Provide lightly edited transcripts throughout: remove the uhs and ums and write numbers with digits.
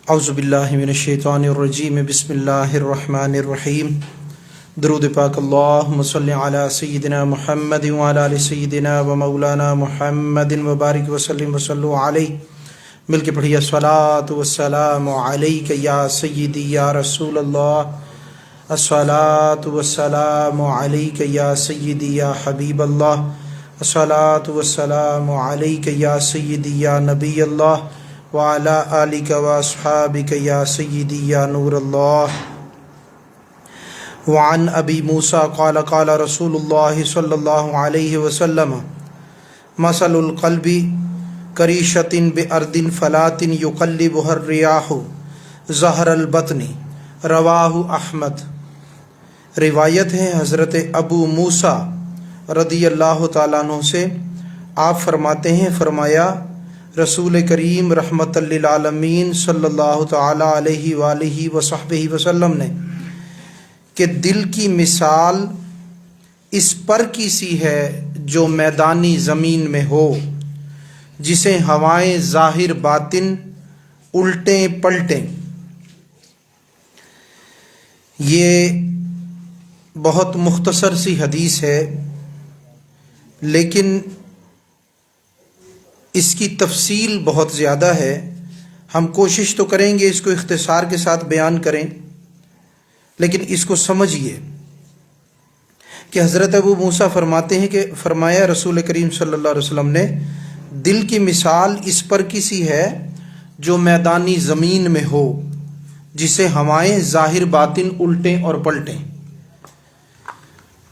اعوذ باللہ من الشیطان الرجیم بسم اللہ الرحمن الرحیم درود پاک اللہم صلی علی سیدنا محمد وعلی آل سیدنا و مولانا محمد وبارک وسلم وصلو علیہ. مل کے پڑھیے الصلاۃ والسلام علیک یا سیدی یا رسول اللہ، الصلاۃ والسلام علیک یا سیدی یا حبیب اللہ، الصلاۃ والسلام علیک یا سیدی یا نبی اللہ وعلی آلک واصحابک یا سیدی یا نور اللہ. وعن ابی موسیٰ قال قال رسول اللہ صلی اللہ علیہ وسلم مثل القلب کریشۃ بارض فلاۃ یقلبها الریاح ظہر البطن، رواہ احمد. روایت ہے حضرت ابو موسیٰ رضی اللہ تعالیٰ عنہ سے، آپ فرماتے ہیں فرمایا رسول کریم رحمت للعالمین صلی اللہ تعالیٰ علیہ وآلہ وصحبہ وسلم نے کہ دل کی مثال اس پر کی سی ہے جو میدانی زمین میں ہو، جسے ہوائیں ظاہر باطن الٹیں پلٹیں. یہ بہت مختصر سی حدیث ہے، لیکن اس کی تفصیل بہت زیادہ ہے. ہم کوشش تو کریں گے اس کو اختصار کے ساتھ بیان کریں، لیکن اس کو سمجھیے کہ حضرت ابو موسیٰ فرماتے ہیں کہ فرمایا رسول کریم صلی اللہ علیہ وسلم نے دل کی مثال اس پر کسی ہے جو میدانی زمین میں ہو، جسے ہوائیں ظاہر باطن الٹیں اور پلٹیں.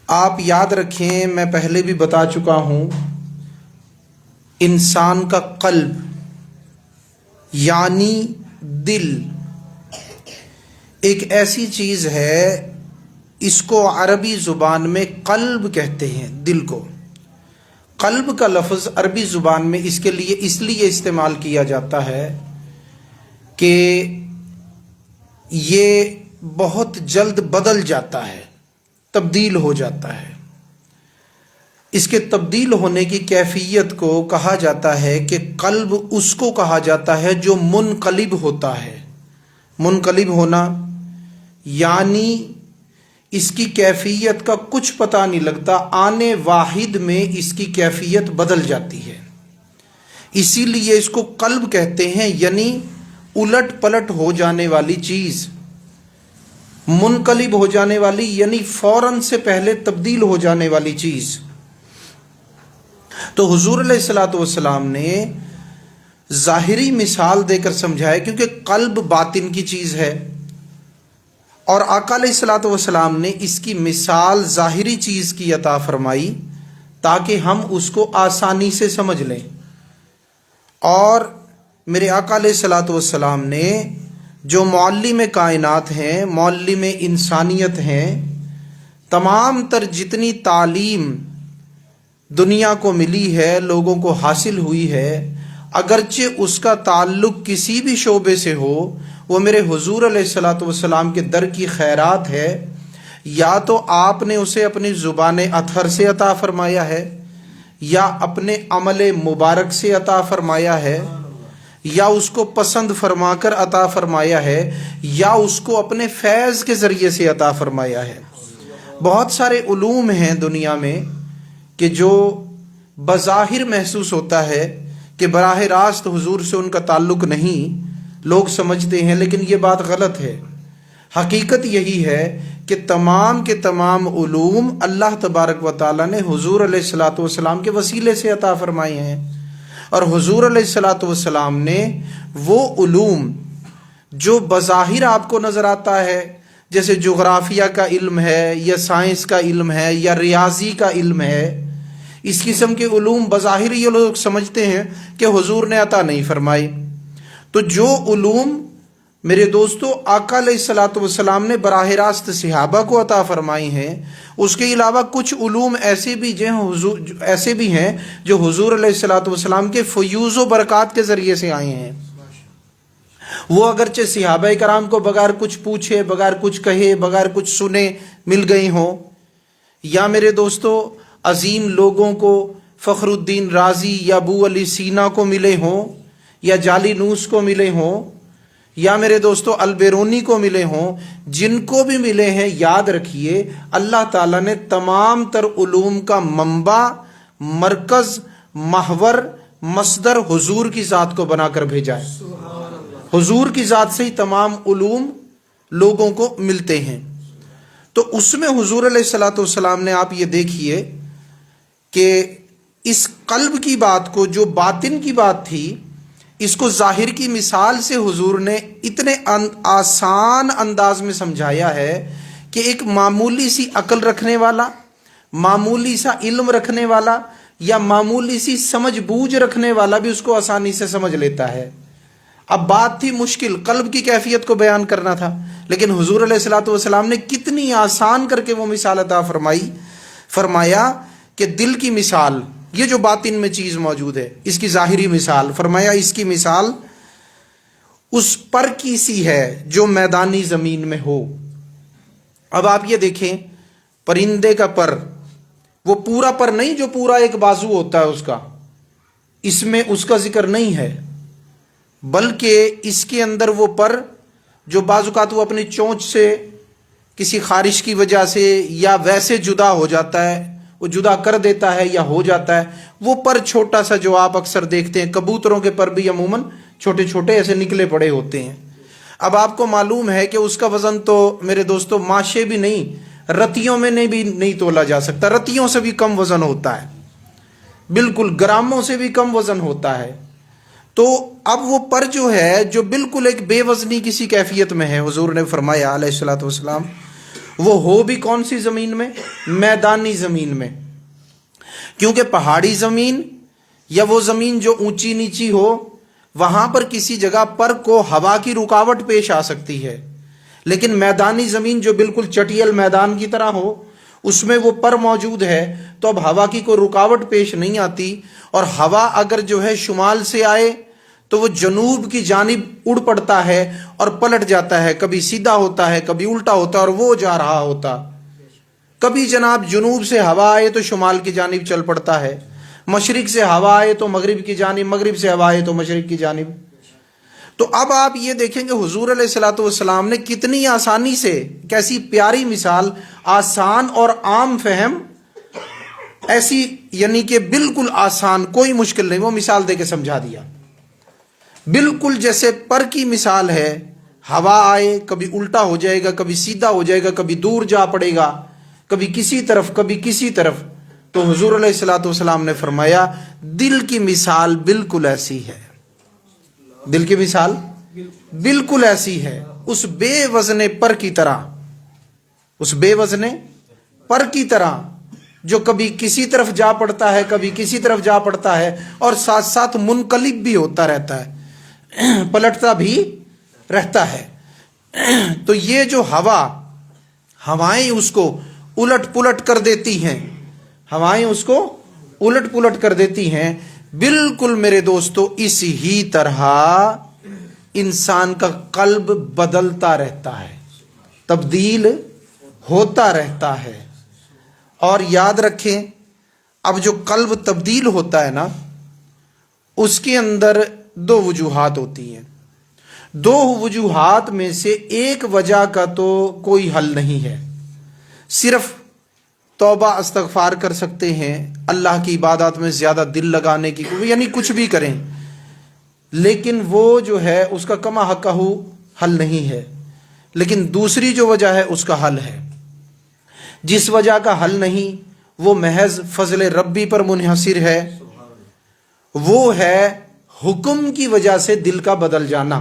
آپ یاد رکھیں، میں پہلے بھی بتا چکا ہوں، انسان کا قلب یعنی دل ایک ایسی چیز ہے، اس کو عربی زبان میں قلب کہتے ہیں. دل کو قلب کا لفظ عربی زبان میں اس لیے استعمال کیا جاتا ہے کہ یہ بہت جلد بدل جاتا ہے، تبدیل ہو جاتا ہے. اس کے تبدیل ہونے کی کیفیت کو کہا جاتا ہے کہ قلب اس کو کہا جاتا ہے جو منقلب ہوتا ہے. منقلب ہونا یعنی اس کی کیفیت کا کچھ پتہ نہیں لگتا، آنے واحد میں اس کی کیفیت بدل جاتی ہے. اسی لیے اس کو قلب کہتے ہیں، یعنی الٹ پلٹ ہو جانے والی چیز، منقلب ہو جانے والی یعنی فوراً سے پہلے تبدیل ہو جانے والی چیز. تو حضور علیہ الصلوۃ والسلام نے ظاہری مثال دے کر سمجھایا، کیونکہ قلب باطن کی چیز ہے، اور آقا علیہ الصلوۃ والسلام نے اس کی مثال ظاہری چیز کی عطا فرمائی تاکہ ہم اس کو آسانی سے سمجھ لیں. اور میرے آقا علیہ الصلوۃ والسلام نے جو معلم کائنات ہیں، معلم انسانیت ہیں، تمام تر جتنی تعلیم دنیا کو ملی ہے، لوگوں کو حاصل ہوئی ہے، اگرچہ اس کا تعلق کسی بھی شعبے سے ہو، وہ میرے حضور علیہ الصلوۃ والسلام کے در کی خیرات ہے. یا تو آپ نے اسے اپنی زبان اطہر سے عطا فرمایا ہے، یا اپنے عمل مبارک سے عطا فرمایا ہے، یا اس کو پسند فرما کر عطا فرمایا ہے، یا اس کو اپنے فیض کے ذریعے سے عطا فرمایا ہے. بہت سارے علوم ہیں دنیا میں کہ جو بظاہر محسوس ہوتا ہے کہ براہ راست حضور سے ان کا تعلق نہیں، لوگ سمجھتے ہیں، لیکن یہ بات غلط ہے. حقیقت یہی ہے کہ تمام کے تمام علوم اللہ تبارک و تعالیٰ نے حضور علیہ الصلوۃ والسلام کے وسیلے سے عطا فرمائے ہیں. اور حضور علیہ الصلوۃ والسلام نے وہ علوم جو بظاہر آپ کو نظر آتا ہے، جیسے جغرافیہ کا علم ہے، یا سائنس کا علم ہے، یا ریاضی کا علم ہے، اس قسم کے علوم بظاہر یہ لوگ سمجھتے ہیں کہ حضور نے عطا نہیں فرمائی. تو جو علوم میرے دوستو آقا علیہ الصلوۃ والسلام نے براہ راست صحابہ کو عطا فرمائی ہیں، اس کے علاوہ کچھ علوم ایسے بھی ہیں جو حضور علیہ الصلوۃ والسلام کے فیوض و برکات کے ذریعے سے آئے ہیں. وہ اگرچہ صحابہ کرام کو بغیر کچھ پوچھے، بغیر کچھ کہے، بغیر کچھ سنے مل گئی ہوں، یا میرے دوستو عظیم لوگوں کو فخر الدین رازی یا ابو علی سینا کو ملے ہوں، یا جالی نوس کو ملے ہوں، یا میرے دوستو البیرونی کو ملے ہوں، جن کو بھی ملے ہیں، یاد رکھیے اللہ تعالیٰ نے تمام تر علوم کا منبع، مرکز، محور، مصدر حضور کی ذات کو بنا کر بھیجا ہے۔ حضور کی ذات سے ہی تمام علوم لوگوں کو ملتے ہیں۔ تو اس میں حضور علیہ الصلوۃ والسلام نے، آپ یہ دیکھیے کہ اس قلب کی بات کو، جو باطن کی بات تھی، اس کو ظاہر کی مثال سے حضور نے اتنے آسان انداز میں سمجھایا ہے کہ ایک معمولی سی عقل رکھنے والا، معمولی سا علم رکھنے والا، یا معمولی سی سمجھ بوجھ رکھنے والا بھی اس کو آسانی سے سمجھ لیتا ہے۔ اب بات تھی مشکل، قلب کی کیفیت کو بیان کرنا تھا، لیکن حضور علیہ الصلوۃ والسلام نے کتنی آسان کر کے وہ مثال عطا فرمایا کہ دل کی مثال، یہ جو باطن میں چیز موجود ہے، اس کی ظاہری مثال فرمایا، اس کی مثال اس پر کی سی ہے جو میدانی زمین میں ہو۔ اب آپ یہ دیکھیں، پرندے کا پر، وہ پورا پر نہیں جو پورا ایک بازو ہوتا ہے اس کا، اس میں اس کا ذکر نہیں ہے، بلکہ اس کے اندر وہ پر جو بعض اوقات وہ اپنی چونچ سے کسی خارش کی وجہ سے یا ویسے جدا ہو جاتا ہے، وہ جدا کر دیتا ہے یا ہو جاتا ہے، وہ پر چھوٹا سا جو آپ اکثر دیکھتے ہیں، کبوتروں کے پر بھی عموماً چھوٹے چھوٹے ایسے نکلے پڑے ہوتے ہیں۔ اب آپ کو معلوم ہے کہ اس کا وزن تو میرے دوستو ماشے بھی نہیں، رتیوں میں بھی نہیں تولا جا سکتا، رتیوں سے بھی کم وزن ہوتا ہے، بالکل گراموں سے بھی کم وزن ہوتا ہے۔ تو اب وہ پر جو ہے، جو بالکل ایک بے وزنی کسی کیفیت میں ہے، حضور نے فرمایا علیہ الصلوۃ والسلام، وہ ہو بھی کون سی زمین میں؟ میدانی زمین میں، کیونکہ پہاڑی زمین یا وہ زمین جو اونچی نیچی ہو، وہاں پر کسی جگہ پر کو ہوا کی رکاوٹ پیش آ سکتی ہے، لیکن میدانی زمین جو بالکل چٹیل میدان کی طرح ہو، اس میں وہ پر موجود ہے، تو اب ہوا کی کوئی رکاوٹ پیش نہیں آتی، اور ہوا اگر جو ہے شمال سے آئے تو وہ جنوب کی جانب اڑ پڑتا ہے اور پلٹ جاتا ہے، کبھی سیدھا ہوتا ہے، کبھی الٹا ہوتا ہے، اور وہ جا رہا ہوتا۔ کبھی جناب جنوب سے ہوا آئے تو شمال کی جانب چل پڑتا ہے، مشرق سے ہوا آئے تو مغرب کی جانب، مغرب سے ہوا آئے تو مشرق کی جانب۔ تو اب آپ یہ دیکھیں کہ حضور علیہ الصلوۃ والسلام نے کتنی آسانی سے، کیسی پیاری مثال، آسان اور عام فہم، ایسی یعنی کہ بالکل آسان، کوئی مشکل نہیں، وہ مثال دے کے سمجھا دیا۔ بالکل جیسے پر کی مثال ہے، ہوا آئے کبھی الٹا ہو جائے گا، کبھی سیدھا ہو جائے گا، کبھی دور جا پڑے گا، کبھی کسی طرف کبھی کسی طرف۔ تو حضور علیہ الصلوۃ والسلام نے فرمایا دل کی مثال بالکل ایسی ہے، دل کی مثال بالکل ایسی ہے، اس بے وزن پر کی طرح، اس بے وزن پر کی طرح جو کبھی کسی طرف جا پڑتا ہے، کبھی کسی طرف جا پڑتا ہے، اور ساتھ ساتھ منقلب بھی ہوتا رہتا ہے، پلٹتا بھی رہتا ہے۔ تو یہ جو ہوائیں اس کو الٹ پلٹ کر دیتی ہیں، ہوائیں اس کو الٹ پلٹ کر دیتی ہیں، بالکل میرے دوستو اسی ہی طرح انسان کا قلب بدلتا رہتا ہے، تبدیل ہوتا رہتا ہے۔ اور یاد رکھیں، اب جو قلب تبدیل ہوتا ہے نا، اس کے اندر دو وجوہات ہوتی ہیں۔ دو وجوہات میں سے ایک وجہ کا تو کوئی حل نہیں ہے، صرف توبہ استغفار کر سکتے ہیں، اللہ کی عبادات میں زیادہ دل لگانے کی، یعنی کچھ بھی کریں، لیکن وہ جو ہے اس کا کما حقہ حل نہیں ہے۔ لیکن دوسری جو وجہ ہے اس کا حل ہے، جس وجہ کا حل نہیں وہ محض فضل ربی پر منحصر ہے، وہ ہے حکم کی وجہ سے دل کا بدل جانا۔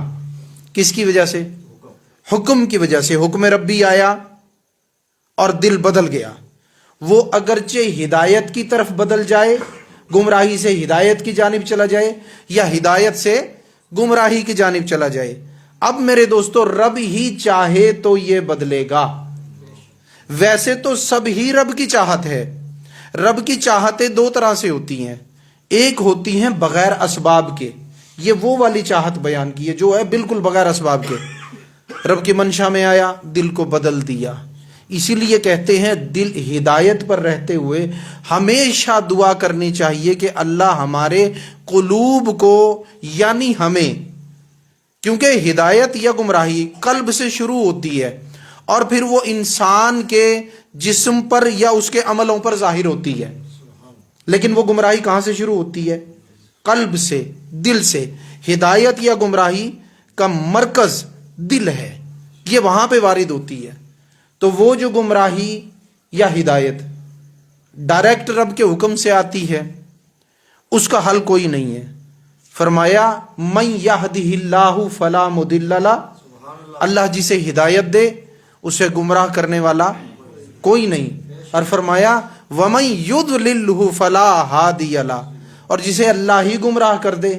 کس کی وجہ سے؟ حکم کی وجہ سے، حکم ربی آیا اور دل بدل گیا۔ وہ اگرچہ ہدایت کی طرف بدل جائے، گمراہی سے ہدایت کی جانب چلا جائے، یا ہدایت سے گمراہی کی جانب چلا جائے، اب میرے دوستو رب ہی چاہے تو یہ بدلے گا۔ ویسے تو سب ہی رب کی چاہت ہے، رب کی چاہتیں دو طرح سے ہوتی ہیں، ایک ہوتی ہیں بغیر اسباب کے، یہ وہ والی چاہت بیان کی ہے جو ہے بالکل بغیر اسباب کے، رب کی منشا میں آیا، دل کو بدل دیا۔ اسی لیے کہتے ہیں دل ہدایت پر رہتے ہوئے ہمیشہ دعا کرنی چاہیے کہ اللہ ہمارے قلوب کو، یعنی ہمیں، کیونکہ ہدایت یا گمراہی قلب سے شروع ہوتی ہے اور پھر وہ انسان کے جسم پر یا اس کے عملوں پر ظاہر ہوتی ہے، لیکن وہ گمراہی کہاں سے شروع ہوتی ہے؟ قلب سے، دل سے۔ ہدایت یا گمراہی کا مرکز دل ہے، یہ وہاں پہ وارد ہوتی ہے۔ تو وہ جو گمراہی یا ہدایت ڈائریکٹ رب کے حکم سے آتی ہے، اس کا حل کوئی نہیں ہے۔ فرمایا من یہدہ اللہ فلا مضل لہ، اللہ جسے ہدایت دے اسے گمراہ کرنے والا کوئی نہیں۔ اور فرمایا ومن یضللہ فلا ہادی لہ، اور جسے اللہ ہی گمراہ کر دے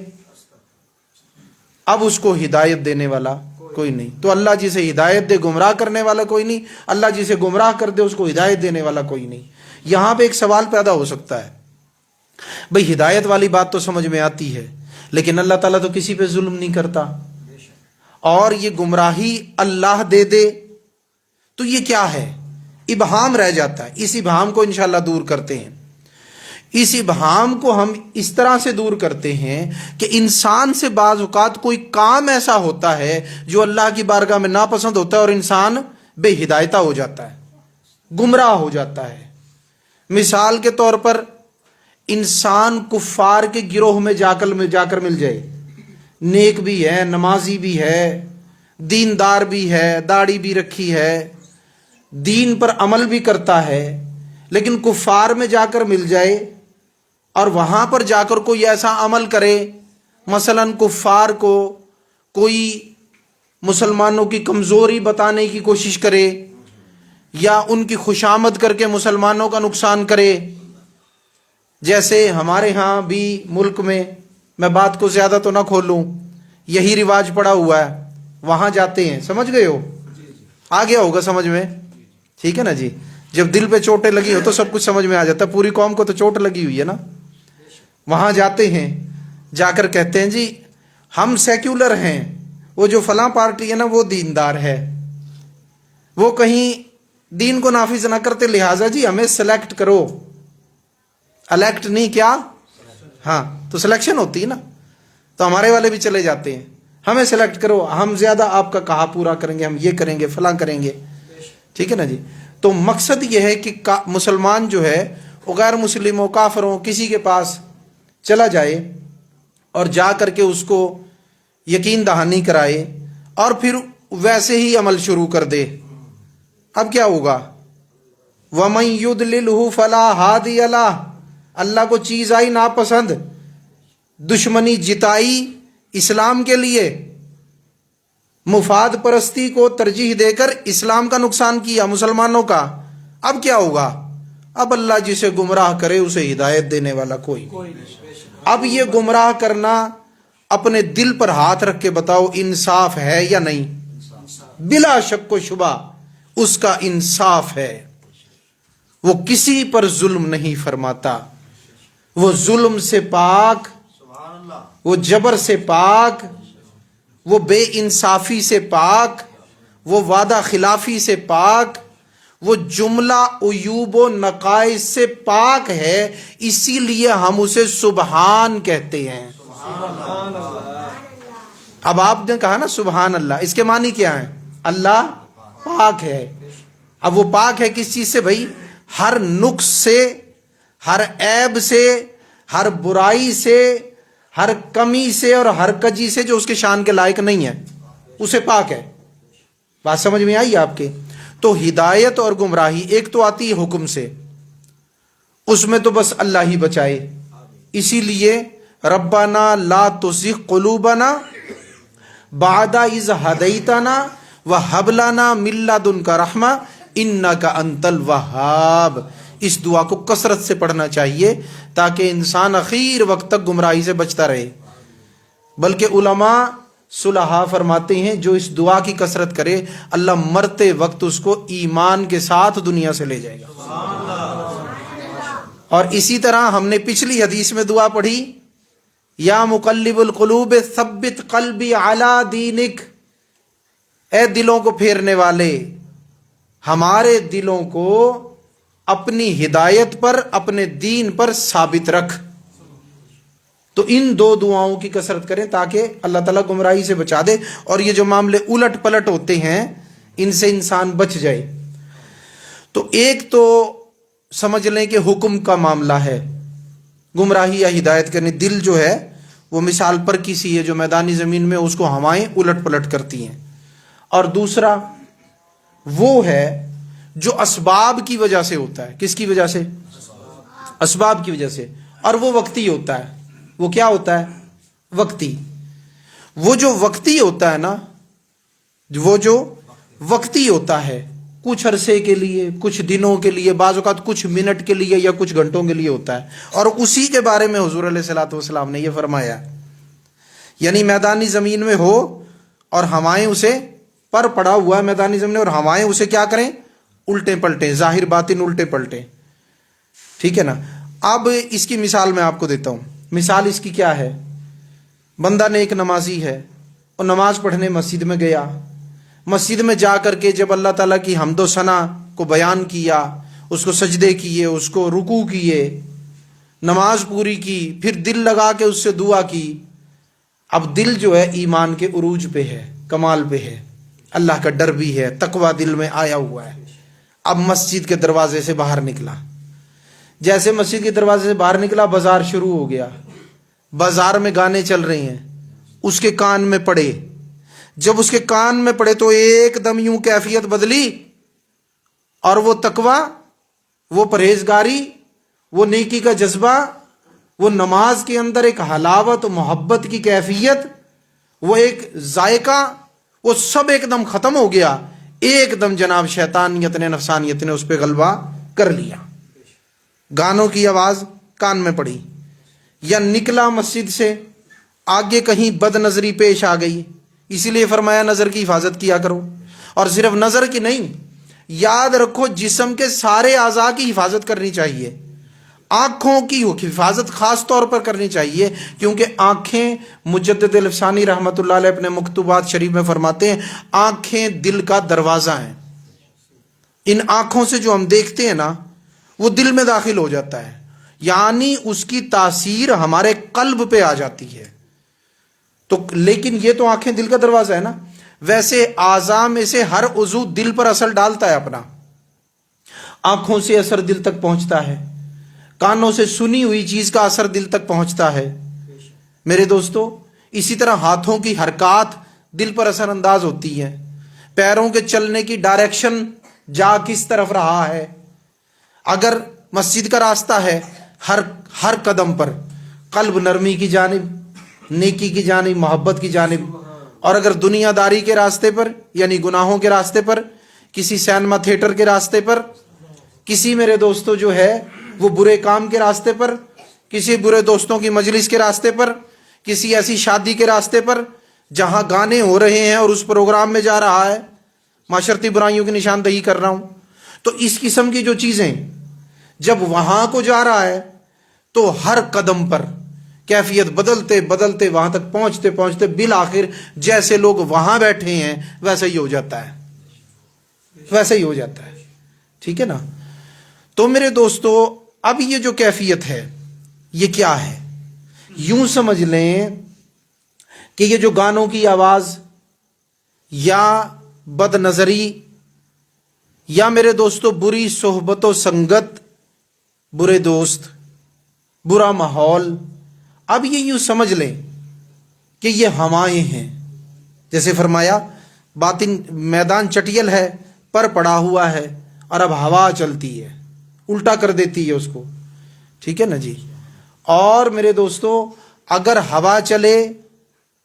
اب اس کو ہدایت دینے والا کوئی نہیں۔ تو اللہ جسے ہدایت دے گمراہ کرنے والا کوئی نہیں، اللہ جسے گمراہ کر دے اس کو ہدایت دینے والا کوئی نہیں۔ یہاں پہ ایک سوال پیدا ہو سکتا ہے، بھئی ہدایت والی بات تو سمجھ میں آتی ہے، لیکن اللہ تعالیٰ تو کسی پہ ظلم نہیں کرتا، اور یہ گمراہی اللہ دے دے تو یہ کیا ہے؟ ابہام رہ جاتا ہے۔ اس ابہام کو انشاءاللہ دور کرتے ہیں۔ اس ابہام کو ہم اس طرح سے دور کرتے ہیں کہ انسان سے بعض اوقات کوئی کام ایسا ہوتا ہے جو اللہ کی بارگاہ میں ناپسند ہوتا ہے اور انسان بے ہدایتہ ہو جاتا ہے، گمراہ ہو جاتا ہے۔ مثال کے طور پر انسان کفار کے گروہ میں جا کر مل جائے، نیک بھی ہے، نمازی بھی ہے، دیندار بھی ہے، داڑھی بھی رکھی ہے، دین پر عمل بھی کرتا ہے، لیکن کفار میں جا کر مل جائے اور وہاں پر جا کر کوئی ایسا عمل کرے، مثلا کفار کو کوئی مسلمانوں کی کمزوری بتانے کی کوشش کرے یا ان کی خوشامد کر کے مسلمانوں کا نقصان کرے، جیسے ہمارے ہاں بھی ملک میں بات کو زیادہ تو نہ کھولوں، یہی رواج پڑا ہوا ہے، وہاں جاتے ہیں، سمجھ گئے ہو؟ آ گیا ہوگا سمجھ میں، ٹھیک ہے نا جی؟ جب دل پہ چوٹیں لگی ہو تو سب کچھ سمجھ میں آ جاتا ہے، پوری قوم کو تو چوٹ لگی ہوئی ہے نا۔ وہاں جاتے ہیں، جا کر کہتے ہیں جی ہم سیکولر ہیں، وہ جو فلاں پارٹی ہے نا وہ دیندار ہے، وہ کہیں دین کو نافذ نہ کرتے، لہٰذا جی ہمیں سلیکٹ کرو۔ الیکٹ نہیں کیا؟ ہاں، تو سلیکشن ہوتی ہے نا، تو ہمارے والے بھی چلے جاتے ہیں، ہمیں سلیکٹ کرو، ہم زیادہ آپ کا کہا پورا کریں گے، ہم یہ کریں گے، فلاں کریں گے، ٹھیک ہے نا جی؟ تو مقصد یہ ہے کہ مسلمان جو ہے وہ غیر مسلموں، کافروں، کسی کے پاس چلا جائے اور جا کر کے اس کو یقین دہانی کرائے اور پھر ویسے ہی عمل شروع کر دے۔ اب کیا ہوگا؟ وَمَن يُضْلِلْهُ فَلَا هَادِيَ لَهُ، اللہ کو چیز آئی ناپسند، دشمنی جتائی اسلام کے لیے، مفاد پرستی کو ترجیح دے کر اسلام کا نقصان کیا، مسلمانوں کا، اب کیا ہوگا؟ اب اللہ جسے گمراہ کرے اسے ہدایت دینے والا کوئی نہیں۔ اب یہ گمراہ کرنا اپنے دل پر ہاتھ رکھ کے بتاؤ انصاف ہے یا نہیں؟ بلا شک و شبہ اس کا انصاف ہے، وہ کسی پر ظلم نہیں فرماتا، وہ ظلم سے پاک، وہ جبر سے پاک، وہ بے انصافی سے پاک، وہ وعدہ خلافی سے پاک، وہ جملہ عیوب و نقائص سے پاک ہے، اسی لیے ہم اسے سبحان کہتے ہیں۔ اب آپ نے کہا نا سبحان اللہ، اس کے معنی کیا ہے؟ اللہ پاک ہے۔ اب وہ پاک ہے کس چیز سے بھائی؟ ہر نقص سے، ہر عیب سے، ہر برائی سے، ہر کمی سے اور ہر کجی سے جو اس کے شان کے لائق نہیں ہے، اسے پاک ہے۔ بات سمجھ میں آئی آپ کے؟ تو ہدایت اور گمراہی ایک تو آتی ہے حکم سے، اس میں تو بس اللہ ہی بچائے، اسی لیے ربنا لا تزغ قلوبنا بعد اذ ہدیتنا وہب لنا من لدنک رحمہ انک انت الوہاب۔ اس دعا کو کثرت سے پڑھنا چاہیے تاکہ انسان اخیر وقت تک گمراہی سے بچتا رہے۔ بلکہ علماء صلحاء فرماتے ہیں جو اس دعا کی کثرت کرے اللہ مرتے وقت اس کو ایمان کے ساتھ دنیا سے لے جائے گا۔ اور اسی طرح ہم نے پچھلی حدیث میں دعا پڑھی، یا مقلب القلوب ثبت قلبی علی دینک، اے دلوں کو پھیرنے والے ہمارے دلوں کو اپنی ہدایت پر، اپنے دین پر ثابت رکھ۔ تو ان دو دعاؤں کی کثرت کریں تاکہ اللہ تعالیٰ گمراہی سے بچا دے، اور یہ جو معاملے الٹ پلٹ ہوتے ہیں ان سے انسان بچ جائے۔ تو ایک تو سمجھ لیں کہ حکم کا معاملہ ہے، گمراہی یا ہدایت کرنے، دل جو ہے وہ مثال پر کسی ہے جو میدانی زمین میں اس کو ہوائیں الٹ پلٹ کرتی ہیں، اور دوسرا وہ ہے جو اسباب کی وجہ سے ہوتا ہے۔ کس کی وجہ سے؟ اسباب کی وجہ سے، اور وہ وقتی ہوتا ہے۔ وہ کیا ہوتا ہے؟ وقتی۔ وہ جو وقتی ہوتا ہے نا، وہ جو وقتی ہوتا ہے، کچھ عرصے کے لیے، کچھ دنوں کے لیے، بعض اوقات کچھ منٹ کے لیے یا کچھ گھنٹوں کے لیے ہوتا ہے، اور اسی کے بارے میں حضور علیہ الصلوۃ والسلام نے یہ فرمایا، یعنی میدانی زمین میں ہو اور ہوائیں اسے پر پڑا ہوا ہے میدانی زمین، اور ہوائیں اسے کیا کریں؟ الٹے پلٹیں، ظاہر باطن الٹے پلٹیں، ٹھیک ہے نا۔ اب اس کی مثال میں آپ کو دیتا ہوں۔ مثال اس کی کیا ہے؟ بندہ نیک نمازی ہے اور نماز پڑھنے مسجد میں گیا، مسجد میں جا کر کے جب اللہ تعالیٰ کی حمد و ثنا کو بیان کیا، اس کو سجدے کیے، اس کو رکوع کیے، نماز پوری کی، پھر دل لگا کے اس سے دعا کی۔ اب دل جو ہے ایمان کے عروج پہ ہے، کمال پہ ہے، اللہ کا ڈر بھی ہے، تقوی دل میں آیا ہوا ہے۔ اب مسجد کے دروازے سے باہر نکلا، جیسے مسجد کے دروازے سے باہر نکلا بازار شروع ہو گیا، بازار میں گانے چل رہے ہیں، اس کے کان میں پڑے۔ جب اس کے کان میں پڑے تو ایک دم یوں کیفیت بدلی، اور وہ تقوی، وہ پرہیزگاری، وہ نیکی کا جذبہ، وہ نماز کے اندر ایک حلاوت و محبت کی کیفیت، وہ ایک ذائقہ، وہ سب ایک دم ختم ہو گیا۔ ایک دم جناب شیطانیت نے، نفسانیت نے اس پہ غلبہ کر لیا۔ گانوں کی آواز کان میں پڑی، یا نکلا مسجد سے، آگے کہیں بد نظری پیش آ گئی، اسی لیے فرمایا نظر کی حفاظت کیا کرو۔ اور صرف نظر کی نہیں، یاد رکھو جسم کے سارے اعضاء کی حفاظت کرنی چاہیے۔ آنکھوں کی حفاظت خاص طور پر کرنی چاہیے، کیونکہ آنکھیں، مجدد الفسانی رحمۃ اللہ علیہ اپنے مکتوبات شریف میں فرماتے ہیں، آنکھیں دل کا دروازہ ہیں۔ ان آنکھوں سے جو ہم دیکھتے ہیں نا، وہ دل میں داخل ہو جاتا ہے، یعنی اس کی تاثیر ہمارے قلب پہ آ جاتی ہے۔ تو لیکن یہ تو آنکھیں دل کا دروازہ ہے نا، ویسے اعضاء میں سے ہر عضو دل پر اثر ڈالتا ہے اپنا۔ آنکھوں سے اثر دل تک پہنچتا ہے، کانوں سے سنی ہوئی چیز کا اثر دل تک پہنچتا ہے میرے دوستو۔ اسی طرح ہاتھوں کی حرکات دل پر اثر انداز ہوتی ہے، پیروں کے چلنے کی ڈائریکشن جا کس طرف رہا ہے۔ اگر مسجد کا راستہ ہے، ہر قدم پر قلب نرمی کی جانب، نیکی کی جانب، محبت کی جانب، اور اگر دنیا داری کے راستے پر، یعنی گناہوں کے راستے پر، کسی سینما تھیٹر کے راستے پر، کسی میرے دوستوں جو ہے وہ برے کام کے راستے پر، کسی برے دوستوں کی مجلس کے راستے پر، کسی ایسی شادی کے راستے پر جہاں گانے ہو رہے ہیں اور اس پروگرام میں جا رہا ہے، معاشرتی برائیوں کی نشاندہی کر رہا ہوں، تو اس قسم کی جو چیزیں جب وہاں کو جا رہا ہے تو ہر قدم پر کیفیت بدلتے بدلتے وہاں تک پہنچتے پہنچتے بالآخر جیسے لوگ وہاں بیٹھے ہیں ویسا ہی ہو جاتا ہے، ویسا ہی ہو جاتا ہے، ٹھیک ہے نا۔ تو میرے دوستو، اب یہ جو کیفیت ہے یہ کیا ہے؟ یوں سمجھ لیں کہ یہ جو گانوں کی آواز یا بد نظری یا میرے دوستو بری صحبت و سنگت، برے دوست، برا ماحول، اب یہ یوں سمجھ لیں کہ یہ ہوائیں ہیں۔ جیسے فرمایا باطن میدان چٹیل ہے، پر پڑا ہوا ہے، اور اب ہوا چلتی ہے، الٹا کر دیتی ہے اس کو، ٹھیک ہے نا جی۔ اور میرے دوستو، اگر ہوا چلے،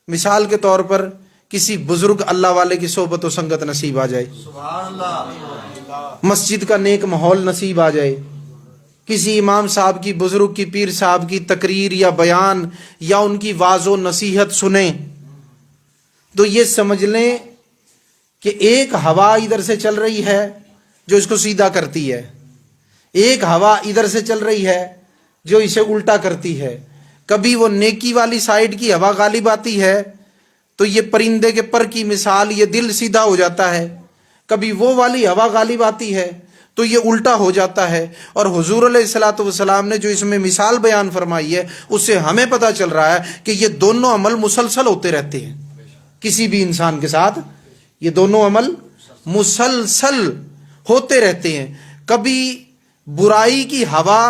مثال کے طور پر کسی بزرگ اللہ والے کی صحبت و سنگت نصیب آ جائے، سبحان اللہ، مسجد کا نیک ماحول نصیب آ جائے، کسی امام صاحب کی، بزرگ کی، پیر صاحب کی تقریر یا بیان یا ان کی واعظ و نصیحت سنیں، تو یہ سمجھ لیں کہ ایک ہوا ادھر سے چل رہی ہے جو اس کو سیدھا کرتی ہے، ایک ہوا ادھر سے چل رہی ہے جو اسے الٹا کرتی ہے۔ کبھی وہ نیکی والی سائیڈ کی ہوا غالب آتی ہے تو یہ پرندے کے پر کی مثال، یہ دل سیدھا ہو جاتا ہے، کبھی وہ والی ہوا غالب آتی ہے تو یہ الٹا ہو جاتا ہے. اور حضور علیہ الصلوۃ والسلام نے جو اس میں مثال بیان فرمائی ہے اس سے ہمیں پتہ چل رہا ہے کہ یہ دونوں عمل مسلسل ہوتے رہتے ہیں کسی بھی انسان کے ساتھ. یہ دونوں عمل مسلسل ہوتے رہتے ہیں. کبھی برائی کی ہوا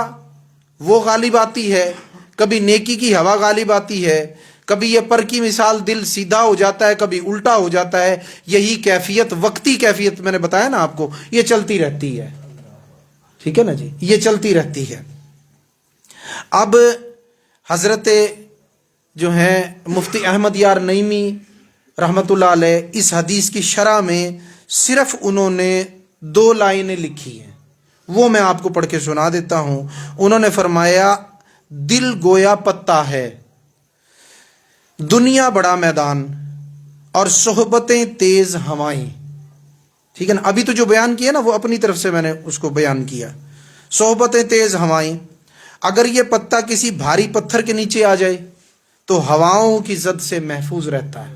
وہ غالب آتی ہے, کبھی نیکی کی ہوا غالب آتی ہے, کبھی یہ پر کی مثال دل سیدھا ہو جاتا ہے, کبھی الٹا ہو جاتا ہے. یہی کیفیت, وقتی کیفیت میں نے بتایا نا آپ کو, یہ چلتی رہتی ہے. ٹھیک ہے نا جی, یہ چلتی رہتی ہے. اب حضرت جو ہیں مفتی احمد یار نعیمی رحمۃ اللہ علیہ اس حدیث کی شرح میں صرف انہوں نے 2 لائنیں لکھی ہیں, وہ میں آپ کو پڑھ کے سنا دیتا ہوں. انہوں نے فرمایا دل گویا پتا ہے, دنیا بڑا میدان, اور صحبتیں تیز ہوائیں. ٹھیک ہے نا, ابھی تو جو بیان کیا نا وہ اپنی طرف سے میں نے اس کو بیان کیا. صحبتیں تیز ہوائیں, اگر یہ پتا کسی بھاری پتھر کے نیچے آ جائے تو ہواؤں کی زد سے محفوظ رہتا ہے,